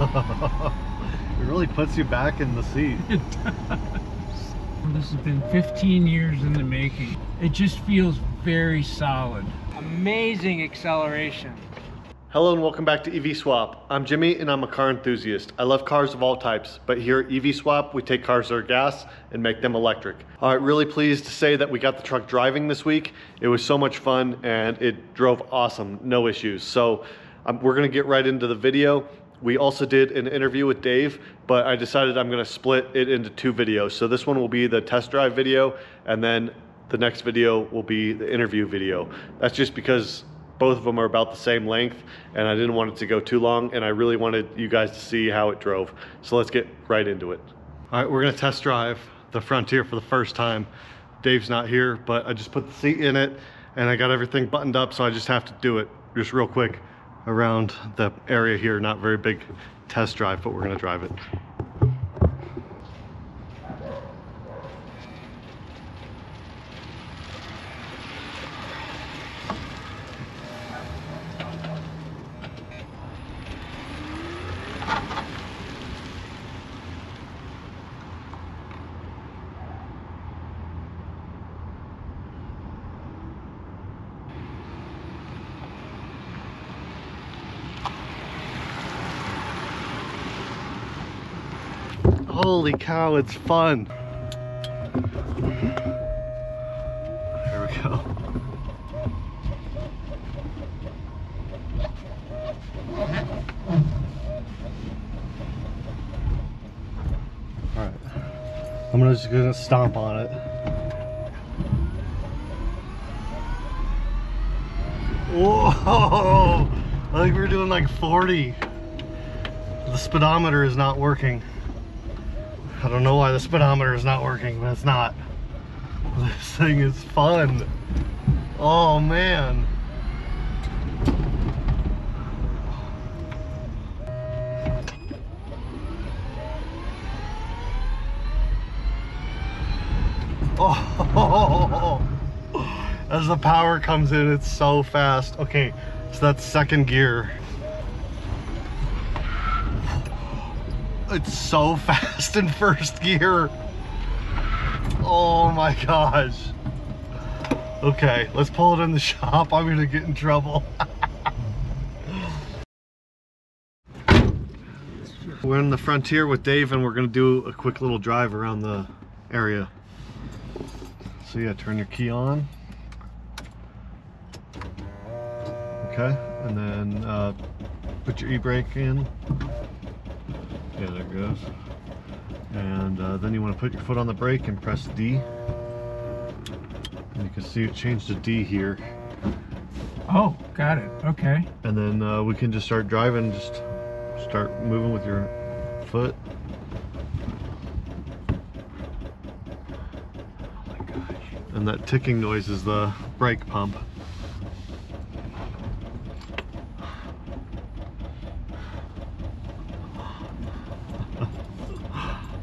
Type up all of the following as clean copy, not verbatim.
It really puts you back in the seat. It does. This has been 15 years in the making. It just feels very solid. Amazing acceleration. Hello and welcome back to EVSwap. I'm Jimmy and I'm a car enthusiast. I love cars of all types, but here at EVSwap, we take cars that are gas and make them electric. All right, really pleased to say that we got the truck driving this week. It was so much fun and it drove awesome, no issues. So we're gonna get right into the video. We also did an interview with Dave, but I decided I'm gonna split it into two videos. So this one will be the test drive video, and then the next video will be the interview video. That's just because both of them are about the same length, and I didn't want it to go too long, and I really wanted you guys to see how it drove. So let's get right into it. All right, we're gonna test drive the Frontier for the first time. Dave's not here, but I just put the seat in it, and I got everything buttoned up, so I just have to do it just real quick around the area here. Not very big test drive, but we're gonna drive it. Holy cow, it's fun. There we go. All right, I'm just gonna stomp on it. Whoa, I think we're doing like 40. The speedometer is not working. I don't know why the speedometer is not working, but it's not. This thing is fun. Oh man. Oh, as the power comes in, it's so fast. Okay, so that's second gear. It's so fast in first gear. Oh my gosh. Okay, let's pull it in the shop. I'm gonna get in trouble. We're in the Frontier with Dave and we're gonna do a quick little drive around the area. So yeah, turn your key on. Okay, and then put your e-brake in. Yeah, there it goes. And then you want to put your foot on the brake and press D. And you can see it changed to D here. Oh, got it. Okay. And then we can just start driving, just start moving with your foot. Oh my gosh. And that ticking noise is the brake pump.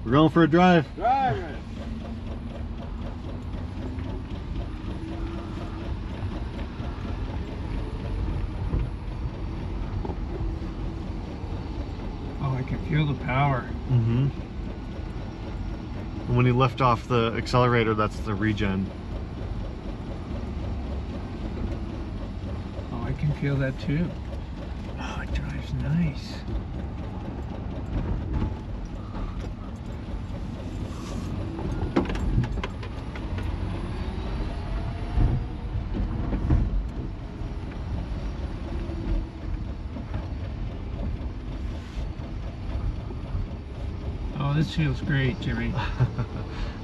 We're going for a drive. Driving. Oh, I can feel the power. Mm-hmm. And when you lift off the accelerator, that's the regen. Oh, I can feel that too. Oh, it drives nice. Oh, this feels great, Jimmy.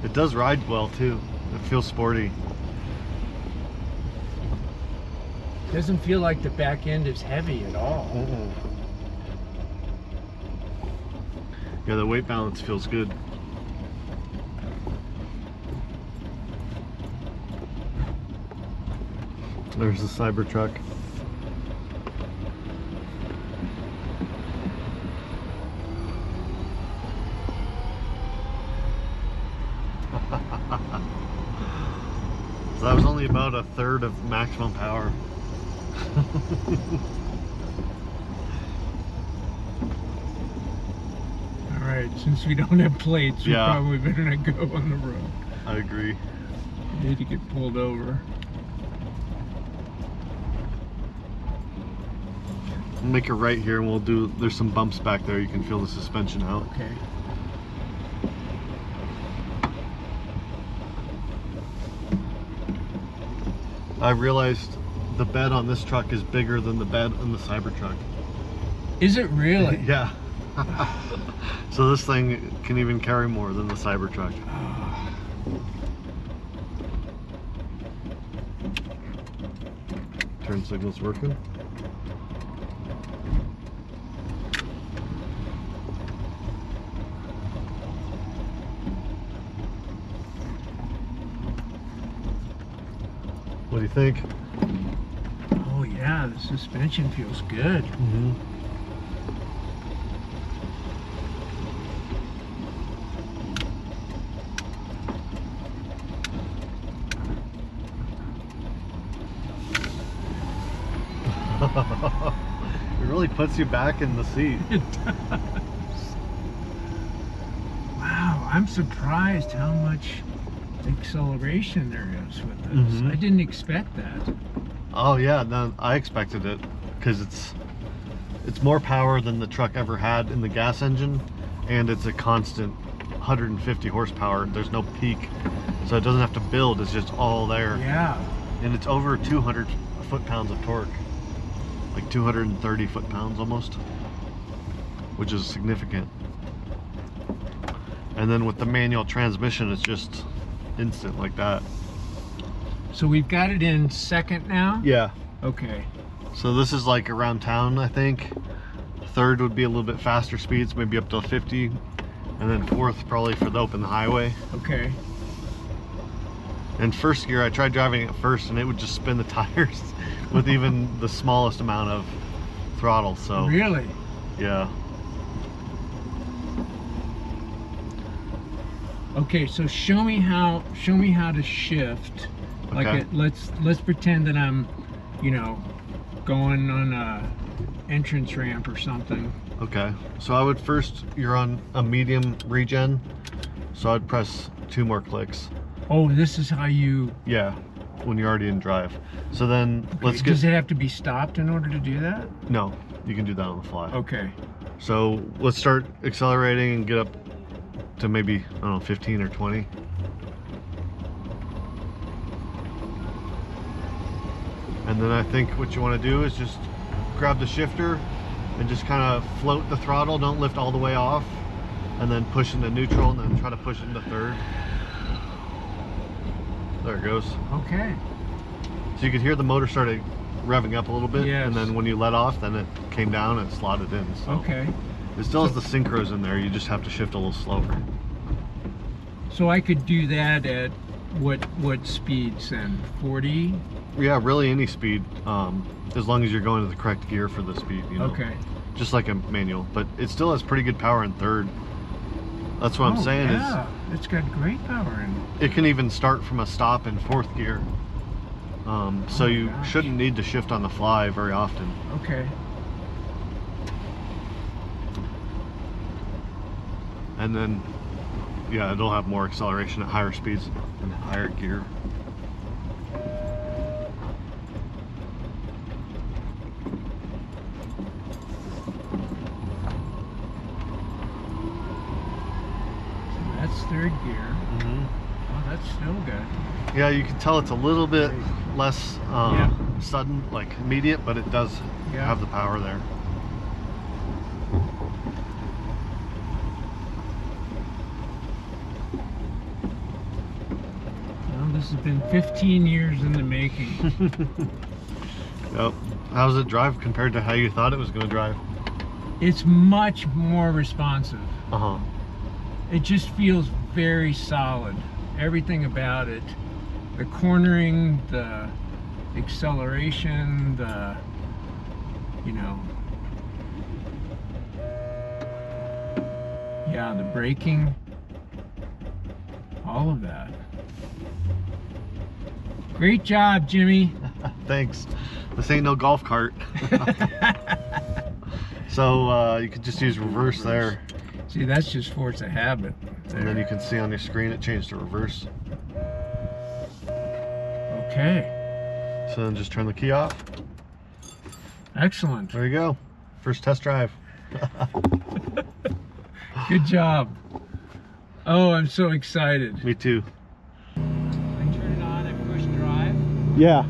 It does ride well too. It feels sporty. Doesn't feel like the back end is heavy at all. Yeah, the weight balance feels good. There's the Cybertruck. So that was only about a third of maximum power. right. Since we don't have plates, we Yeah. probably better not go on the road. I agree. We need to get pulled over. We'll make a right here and we'll do, there's some bumps back there. You can feel the suspension out. Okay. I realized the bed on this truck is bigger than the bed on the Cybertruck. Is it really? Yeah. So this thing can even carry more than the Cybertruck. Turn signal's working. What do you think? Oh yeah, the suspension feels good. Mm-hmm. It really puts you back in the seat. It does. Wow, I'm surprised how much acceleration there is with this. Mhm. I didn't expect that. Oh yeah, no, I expected it because it's more power than the truck ever had in the gas engine, and it's a constant 150 horsepower. There's no peak, so it doesn't have to build. It's just all there. Yeah. And it's over 200 foot-pounds of torque, like 230 foot-pounds almost, which is significant. And then with the manual transmission, it's just instant like that. So we've got it in second now? Yeah. Okay. So this is like around town, I think. Third would be a little bit faster speeds, maybe up to 50. And then fourth probably for the open highway. Okay. And first gear, I tried driving it first and it would just spin the tires with even the smallest amount of throttle. So Really? yeah. Okay, so show me how to shift. Like Okay. let's pretend that I'm, you know, going on a entrance ramp or something. Okay. So I would first, you're on a medium regen, so I'd press 2 more clicks. Oh, this is how you. Yeah, when you're already in drive. So then let's Okay, get. does it have to be stopped in order to do that? No, you can do that on the fly. Okay. So let's start accelerating and get up to maybe, I don't know, 15 or 20. And then I think what you want to do is just grab the shifter and just kind of float the throttle. Don't lift all the way off. And then push into neutral and then try to push into third. There it goes. Okay. So you could hear the motor started revving up a little bit. Yes. And then when you let off, then it came down and slotted in. So Okay. it still has the synchros in there. You just have to shift a little slower. So I could do that at what speeds then? 40? Yeah, really any speed, as long as you're going to the correct gear for the speed, you know. Okay. Just like a manual, but it still has pretty good power in third. That's what I'm saying yeah. It's got great power in it. is it can even start from a stop in fourth gear. So you gosh. shouldn't need to shift on the fly very often. Okay. And then, yeah, it'll have more acceleration at higher speeds and higher gear. That's third gear. Oh, that's still good. Yeah, you can tell it's a little bit less Yeah. sudden, like immediate, but it does Yeah. have the power there. Well, this has been 15 years in the making. Yep. How does it drive compared to how you thought it was going to drive? It's much more responsive. Uh-huh. It just feels very solid. Everything about it. The cornering, the acceleration, the, you know, yeah, the braking, all of that. Great job, Jimmy. Thanks. This ain't no golf cart. So you could just use reverse there. See, that's just force of habit. And then you can see on your screen it changed to reverse. Okay. So then just turn the key off. Excellent. There you go. First test drive. Good job. Oh, I'm so excited. Me too. I turn it on, I push drive, Yeah.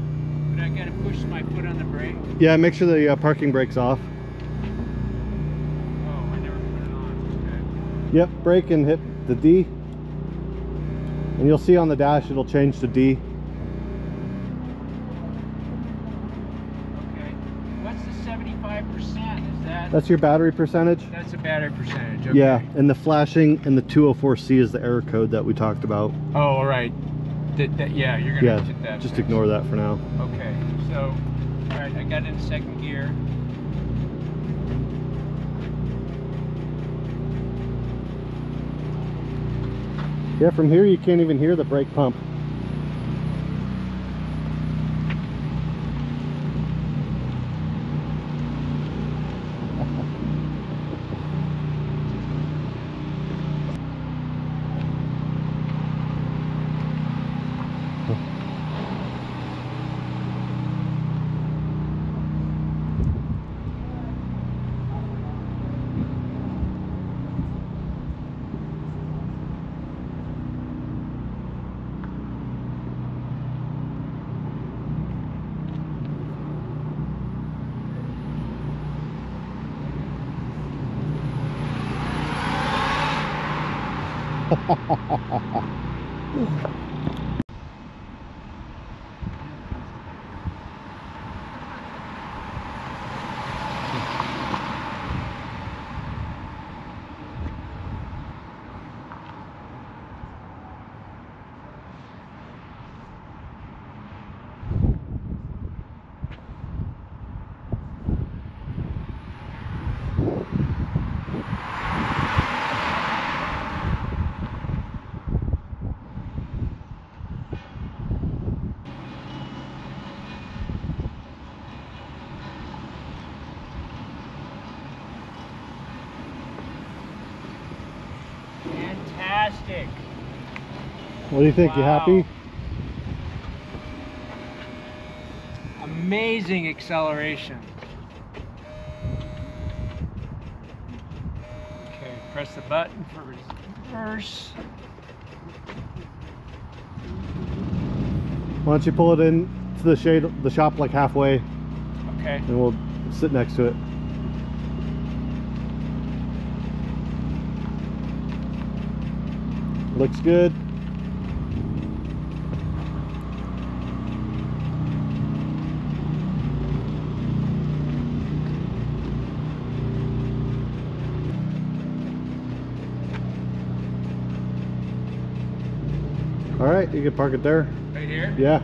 but I gotta push my foot on the brake. Yeah, make sure the parking brake's off. Oh, I never put it on. Yep, brake and hit the D. And you'll see on the dash it'll change to D. Okay. What's the 75%? Is that? That's your battery percentage. That's a battery percentage. Okay. Yeah, and the flashing and the 204C is the error code that we talked about. Oh, all right. Yeah, you're gonna hit Yeah, that. just ignore that for now. Okay. So, all right, I got it in second gear. Yeah, from here you can't even hear the brake pump. Fantastic. What do you think? You happy? Amazing acceleration. Okay, press the button for reverse. Why don't you pull it in to the shop like halfway, Okay. and we'll sit next to it. Looks good. All right, you can park it there. Right here? Yeah.